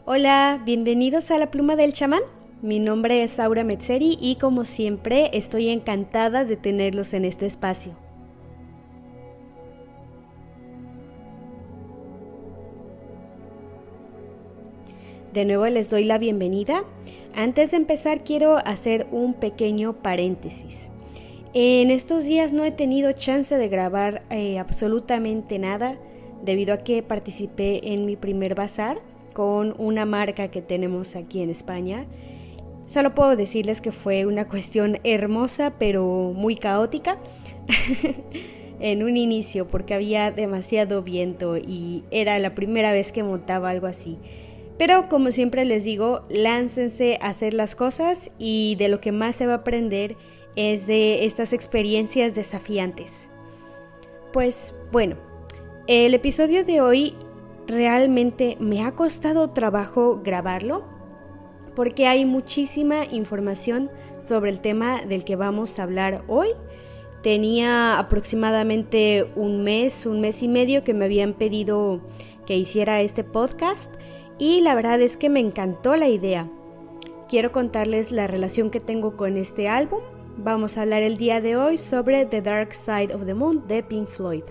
Hola, bienvenidos a La Pluma del Chamán. Mi nombre es Aura Metzeri y como siempre estoy encantada de tenerlos en este espacio. De nuevo les doy la bienvenida. Antes de empezar quiero hacer un pequeño paréntesis. En estos días no he tenido chance de grabar absolutamente nada debido a que participé en mi primer bazar con una marca que tenemos aquí en España. Solo puedo decirles que fue una cuestión hermosa pero muy caótica en un inicio porque había demasiado viento y era la primera vez que montaba algo así. Pero como siempre les digo, láncense a hacer las cosas y de lo que más se va a aprender es de estas experiencias desafiantes. Pues bueno, el episodio de hoy realmente me ha costado trabajo grabarlo porque hay muchísima información sobre el tema del que vamos a hablar hoy. Tenía aproximadamente un mes y medio que me habían pedido que hiciera este podcast y la verdad es que me encantó la idea. Quiero contarles la relación que tengo con este álbum. Vamos a hablar el día de hoy sobre The Dark Side of the Moon de Pink Floyd.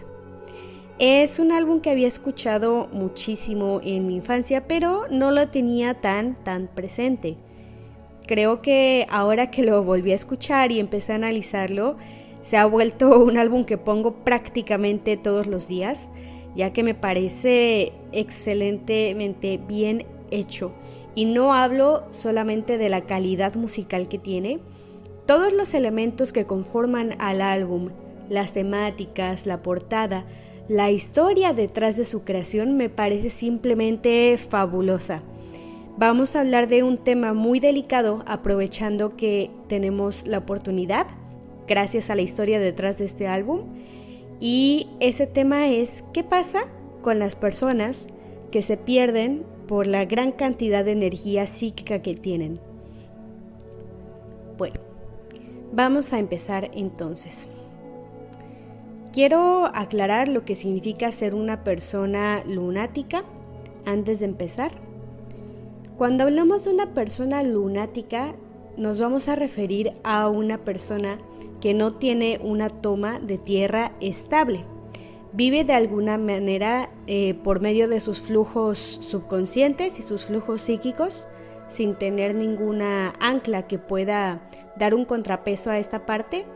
Es un álbum que había escuchado muchísimo en mi infancia, pero no lo tenía tan presente. Creo que ahora que lo volví a escuchar y empecé a analizarlo, se ha vuelto un álbum que pongo prácticamente todos los días, ya que me parece excelentemente bien hecho. Y no hablo solamente de la calidad musical que tiene. Todos los elementos que conforman al álbum, las temáticas, la portada, la historia detrás de su creación me parece simplemente fabulosa. Vamos a hablar de un tema muy delicado, aprovechando que tenemos la oportunidad, gracias a la historia detrás de este álbum. Y ese tema es ¿qué pasa con las personas que se pierden por la gran cantidad de energía psíquica que tienen? Bueno, vamos a empezar entonces. Quiero aclarar lo que significa ser una persona lunática antes de empezar. Cuando hablamos de una persona lunática, nos vamos a referir a una persona que no tiene una toma de tierra estable. Vive de alguna manera por medio de sus flujos subconscientes y sus flujos psíquicos, sin tener ninguna ancla que pueda dar un contrapeso a esta parte.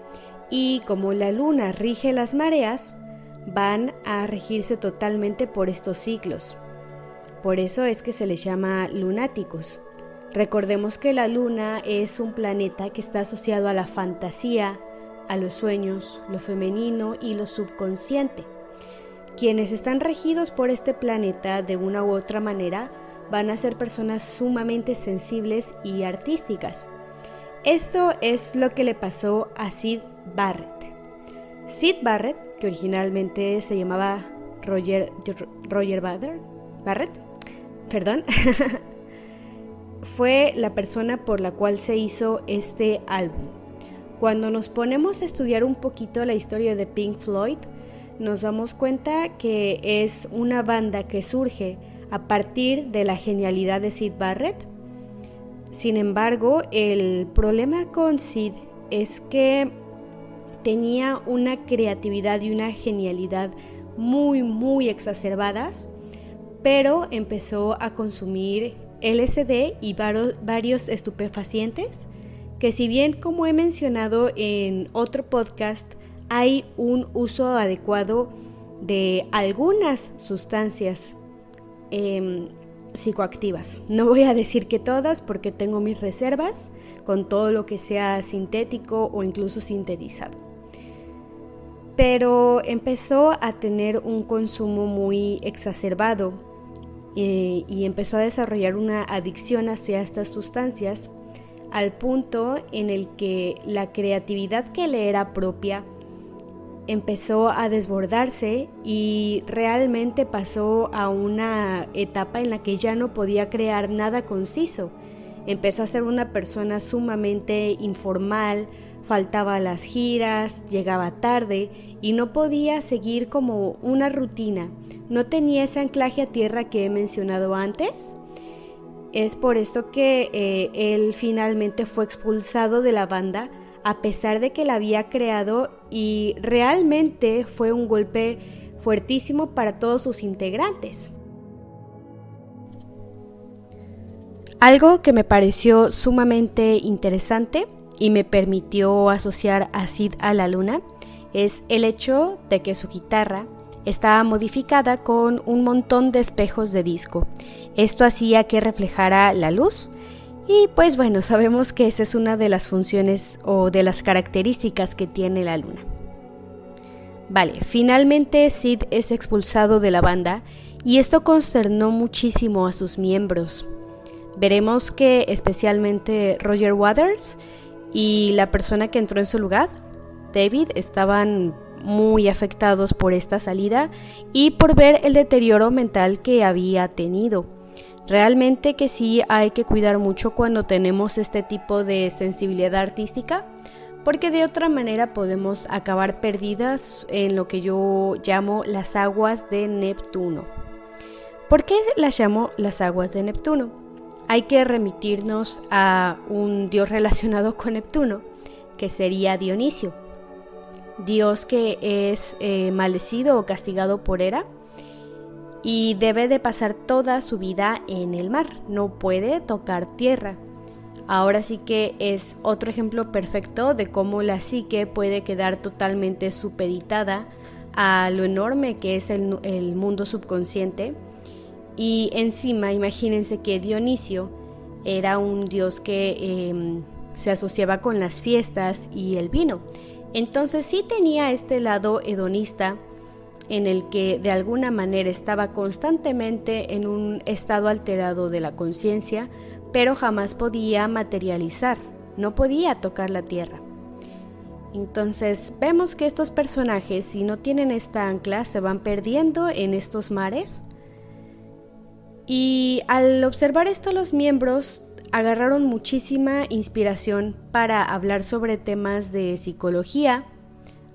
Y como la luna rige las mareas, van a regirse totalmente por estos ciclos. Por eso es que se les llama lunáticos. Recordemos que la luna es un planeta que está asociado a la fantasía, a los sueños, lo femenino y lo subconsciente. Quienes están regidos por este planeta de una u otra manera van a ser personas sumamente sensibles y artísticas. Esto es lo que le pasó a Syd Barrett. Syd Barrett, que originalmente se llamaba Roger Barrett, fue la persona por la cual se hizo este álbum. Cuando nos ponemos a estudiar un poquito la historia de Pink Floyd, nos damos cuenta que es una banda que surge a partir de la genialidad de Syd Barrett. Sin embargo, el problema con Syd es que tenía una creatividad y una genialidad muy exacerbadas, pero empezó a consumir LSD y varios estupefacientes, que si bien, como he mencionado en otro podcast, hay un uso adecuado de algunas sustancias psicoactivas. No voy a decir que todas porque tengo mis reservas con todo lo que sea sintético o incluso sintetizado. Pero empezó a tener un consumo muy exacerbado y empezó a desarrollar una adicción hacia estas sustancias, al punto en el que la creatividad que le era propia empezó a desbordarse y realmente pasó a una etapa en la que ya no podía crear nada conciso. Empezó a ser una persona sumamente informal, faltaba a las giras, llegaba tarde y no podía seguir como una rutina. No tenía ese anclaje a tierra que he mencionado antes Es por esto que él finalmente fue expulsado de la banda, a pesar de que la había creado, y realmente fue un golpe fuertísimo para todos sus integrantes. Algo que me pareció sumamente interesante y me permitió asociar a Sid a la luna es el hecho de que su guitarra estaba modificada con un montón de espejos de disco. Esto hacía que reflejara la luz y pues bueno, sabemos que esa es una de las funciones o de las características que tiene la luna. Vale, finalmente Sid es expulsado de la banda y esto consternó muchísimo a sus miembros. Veremos que especialmente Roger Waters y la persona que entró en su lugar, David, estaban muy afectados por esta salida y por ver el deterioro mental que había tenido. Realmente que sí hay que cuidar mucho cuando tenemos este tipo de sensibilidad artística, porque de otra manera podemos acabar perdidas en lo que yo llamo las aguas de Neptuno. ¿Por qué las llamo las aguas de Neptuno? Hay que remitirnos a un dios relacionado con Neptuno, que sería Dionisio, dios que es maldecido o castigado por Hera y debe de pasar toda su vida en el mar, no puede tocar tierra. Ahora sí que es otro ejemplo perfecto de cómo la psique puede quedar totalmente supeditada a lo enorme que es el mundo subconsciente. Y encima imagínense que Dionisio era un dios que se asociaba con las fiestas y el vino. Entonces sí tenía este lado hedonista en el que de alguna manera estaba constantemente en un estado alterado de la conciencia, pero jamás podía materializar, no podía tocar la tierra. Entonces vemos que estos personajes, si no tienen esta ancla, se van perdiendo en estos mares. Y al observar esto, los miembros agarraron muchísima inspiración para hablar sobre temas de psicología,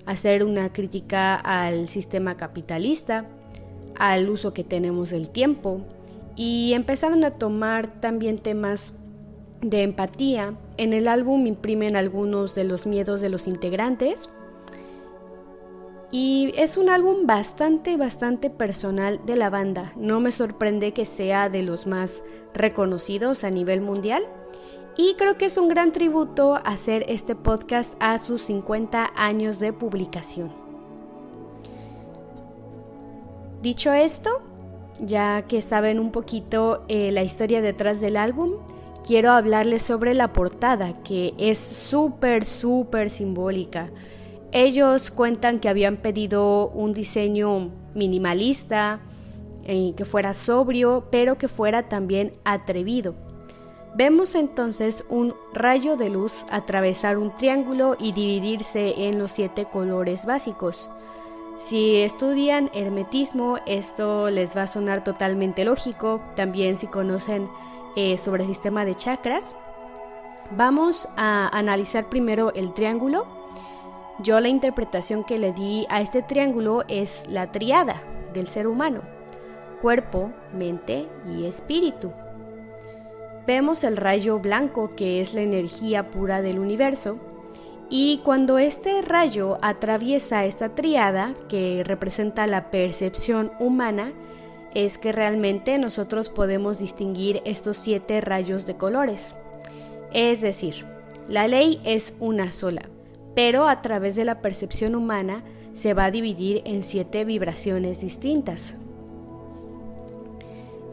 hacer una crítica al sistema capitalista, al uso que tenemos del tiempo, y empezaron a tomar también temas de empatía. En el álbum imprimen algunos de los miedos de los integrantes, y es un álbum bastante personal de la banda. No me sorprende que sea de los más reconocidos a nivel mundial. Y creo que es un gran tributo hacer este podcast a sus 50 años de publicación. Dicho esto, ya que saben un poquito la historia detrás del álbum, quiero hablarles sobre la portada, que es súper simbólica. Ellos cuentan que habían pedido un diseño minimalista, que fuera sobrio, pero que fuera también atrevido. Vemos entonces un rayo de luz atravesar un triángulo y dividirse en los 7 colores básicos. Si estudian hermetismo, esto les va a sonar totalmente lógico. También si conocen sobre el sistema de chakras. Vamos a analizar primero el triángulo. Yo la interpretación que le di a este triángulo es la tríada del ser humano: cuerpo, mente y espíritu. Vemos el rayo blanco, que es la energía pura del universo, y cuando este rayo atraviesa esta tríada, que representa la percepción humana, es que realmente nosotros podemos distinguir estos 7 rayos de colores. Es decir, la ley es una sola, pero a través de la percepción humana se va a dividir en 7 vibraciones distintas.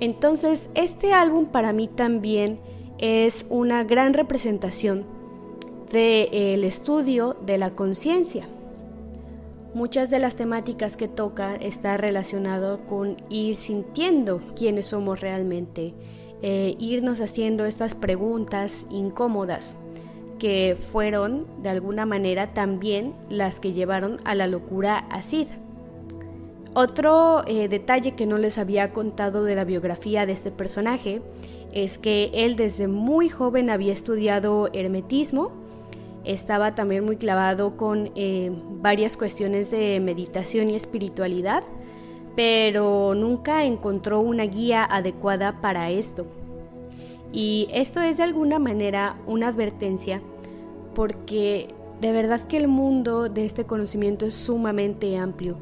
Entonces, este álbum para mí también es una gran representación del estudio de la conciencia. Muchas de las temáticas que toca está relacionado con ir sintiendo quiénes somos realmente, irnos haciendo estas preguntas incómodas, que fueron de alguna manera también las que llevaron a la locura a Sid. Otro detalle que no les había contado de la biografía de este personaje es que él desde muy joven había estudiado hermetismo, estaba también muy clavado con varias cuestiones de meditación y espiritualidad, pero nunca encontró una guía adecuada para esto. Y esto es de alguna manera una advertencia porque de verdad que el mundo de este conocimiento es sumamente amplio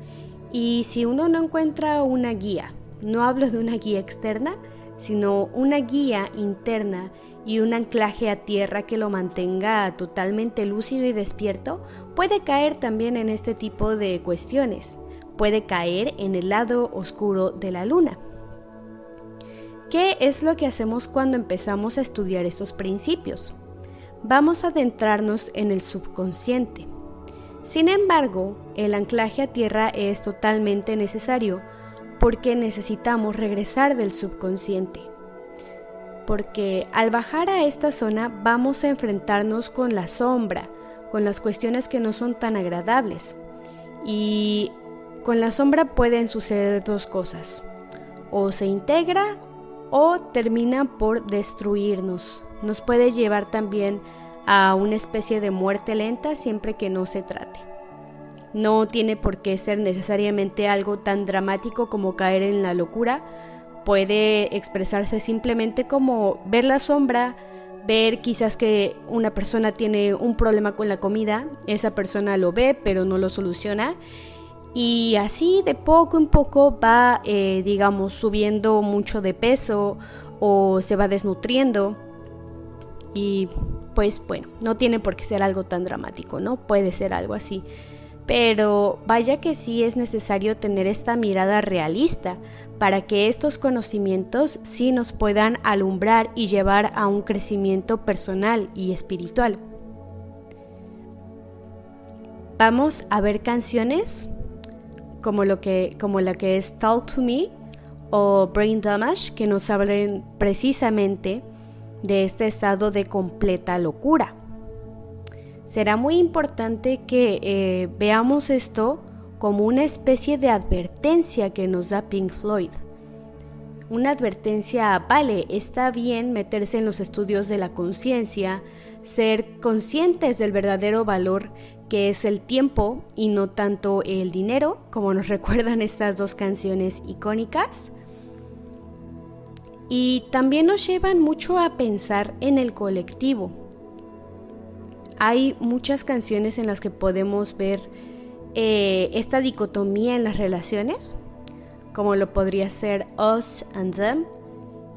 y si uno no encuentra una guía, no hablo de una guía externa, sino una guía interna y un anclaje a tierra que lo mantenga totalmente lúcido y despierto, puede caer también en este tipo de cuestiones, puede caer en el lado oscuro de la luna. ¿Qué es lo que hacemos cuando empezamos a estudiar estos principios? Vamos a adentrarnos en el subconsciente. Sin embargo, el anclaje a tierra es totalmente necesario porque necesitamos regresar del subconsciente. Porque al bajar a esta zona vamos a enfrentarnos con la sombra, con las cuestiones que no son tan agradables. Y con la sombra pueden suceder dos cosas. O se integra o termina por destruirnos. Nos puede llevar también a una especie de muerte lenta siempre que no se trate. No tiene por qué ser necesariamente algo tan dramático como caer en la locura. Puede expresarse simplemente como ver la sombra, ver quizás que una persona tiene un problema con la comida, esa persona lo ve pero no lo soluciona y así de poco en poco va, subiendo mucho de peso o se va desnutriendo y pues bueno, no tiene por qué ser algo tan dramático, ¿no? Puede ser algo así. Pero vaya que sí es necesario tener esta mirada realista para que estos conocimientos sí nos puedan alumbrar y llevar a un crecimiento personal y espiritual. Vamos a ver canciones como la que es Talk to Me o Brain Damage que nos hablen precisamente de este estado de completa locura. Será muy importante que veamos esto como una especie de advertencia que nos da Pink Floyd. Una advertencia, vale, está bien meterse en los estudios de la conciencia, ser conscientes del verdadero valor que es el tiempo y no tanto el dinero, como nos recuerdan estas dos canciones icónicas. Y también nos llevan mucho a pensar en el colectivo. Hay muchas canciones en las que podemos ver esta dicotomía en las relaciones, como lo podría ser Us and Them,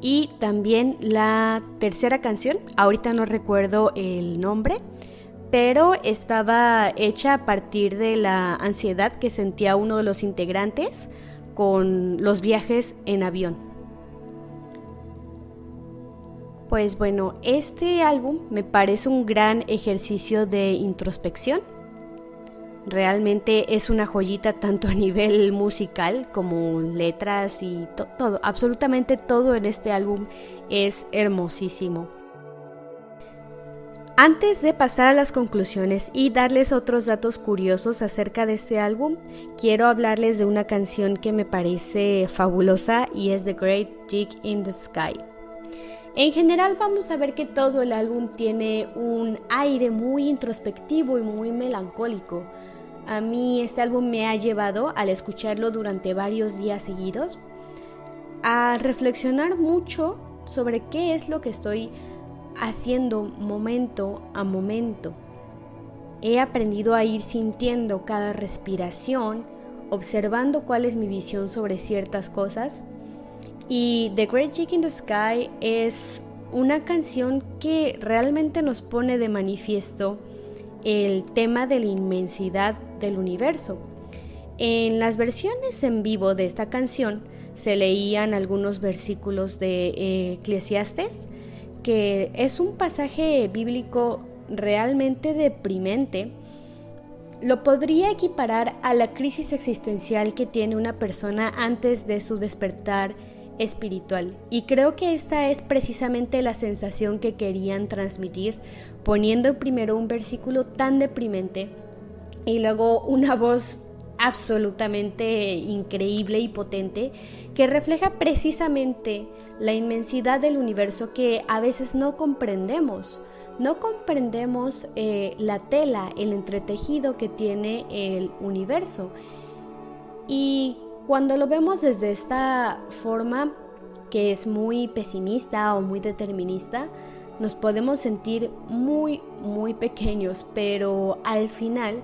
y también la tercera canción, ahorita no recuerdo el nombre, pero estaba hecha a partir de la ansiedad que sentía uno de los integrantes con los viajes en avión. Pues bueno, este álbum me parece un gran ejercicio de introspección. Realmente es una joyita tanto a nivel musical como letras y todo, absolutamente todo en este álbum es hermosísimo. Antes de pasar a las conclusiones y darles otros datos curiosos acerca de este álbum, quiero hablarles de una canción que me parece fabulosa y es The Great Gig in the Sky. En general vamos a ver que todo el álbum tiene un aire muy introspectivo y muy melancólico. A mí este álbum me ha llevado, al escucharlo durante varios días seguidos, a reflexionar mucho sobre qué es lo que estoy haciendo momento a momento. He aprendido a ir sintiendo cada respiración, observando cuál es mi visión sobre ciertas cosas. Y The Great Gig in the Sky es una canción que realmente nos pone de manifiesto el tema de la inmensidad del universo. En las versiones en vivo de esta canción se leían algunos versículos de Eclesiastes, que es un pasaje bíblico realmente deprimente. Lo podría equiparar a la crisis existencial que tiene una persona antes de su despertar espiritual, y creo que esta es precisamente la sensación que querían transmitir, poniendo primero un versículo tan deprimente y luego una voz absolutamente increíble y potente que refleja precisamente la inmensidad del universo que a veces no comprendemos. No comprendemos la tela, el entretejido que tiene el universo. Y cuando lo vemos desde esta forma, que es muy pesimista o muy determinista, nos podemos sentir muy, muy pequeños, pero al final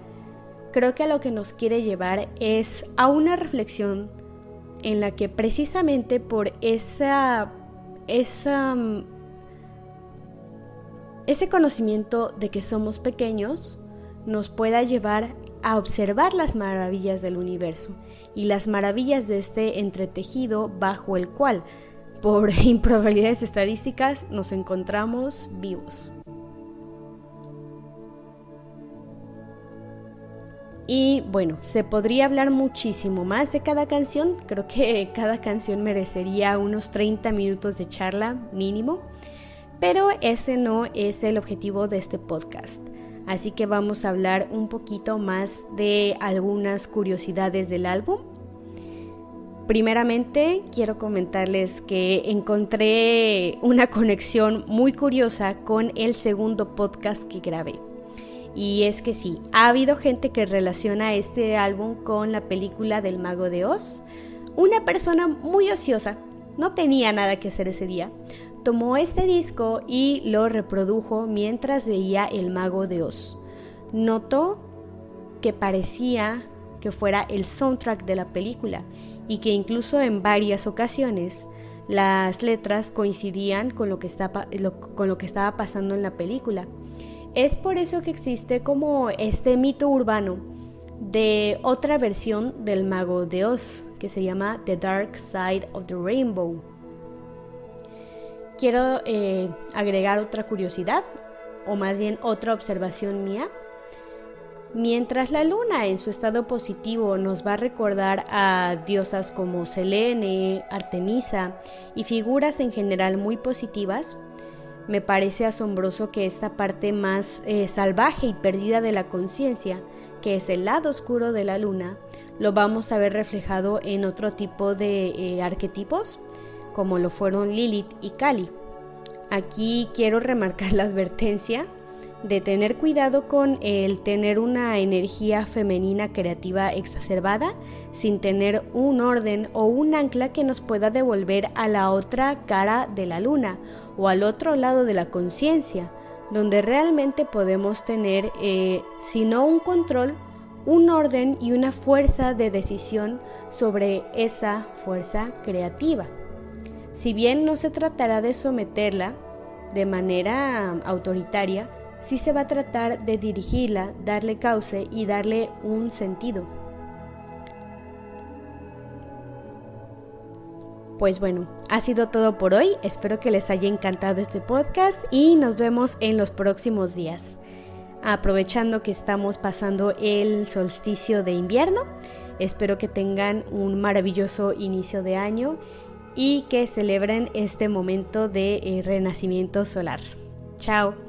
creo que a lo que nos quiere llevar es a una reflexión en la que precisamente por ese conocimiento de que somos pequeños nos pueda llevar a observar las maravillas del universo y las maravillas de este entretejido bajo el cual, por improbabilidades estadísticas, nos encontramos vivos. Y bueno, se podría hablar muchísimo más de cada canción. Creo que cada canción merecería unos 30 minutos de charla mínimo, pero ese no es el objetivo de este podcast. Así que vamos a hablar un poquito más de algunas curiosidades del álbum. Primeramente, quiero comentarles que encontré una conexión muy curiosa con el segundo podcast que grabé. Y es que sí, ha habido gente que relaciona este álbum con la película del Mago de Oz. Una persona muy ociosa, no tenía nada que hacer ese día, tomó este disco y lo reprodujo mientras veía El Mago de Oz. Notó que parecía que fuera el soundtrack de la película y que incluso en varias ocasiones las letras coincidían con lo que estaba pasando en la película. Es por eso que existe como este mito urbano de otra versión del Mago de Oz que se llama The Dark Side of the Rainbow. Quiero agregar otra curiosidad, o más bien otra observación mía. Mientras la luna en su estado positivo nos va a recordar a diosas como Selene, Artemisa y figuras en general muy positivas, me parece asombroso que esta parte más salvaje y perdida de la conciencia, que es el lado oscuro de la luna, lo vamos a ver reflejado en otro tipo de arquetipos, como lo fueron Lilith y Kali. Aquí quiero remarcar la advertencia de tener cuidado con el tener una energía femenina creativa exacerbada sin tener un orden o un ancla que nos pueda devolver a la otra cara de la luna o al otro lado de la conciencia, donde realmente podemos tener, si no un control, un orden y una fuerza de decisión sobre esa fuerza creativa. Si bien no se tratará de someterla de manera autoritaria, sí se va a tratar de dirigirla, darle cauce y darle un sentido. Pues bueno, ha sido todo por hoy. Espero que les haya encantado este podcast y nos vemos en los próximos días. Aprovechando que estamos pasando el solsticio de invierno, espero que tengan un maravilloso inicio de año y que celebren este momento de renacimiento solar. Chao.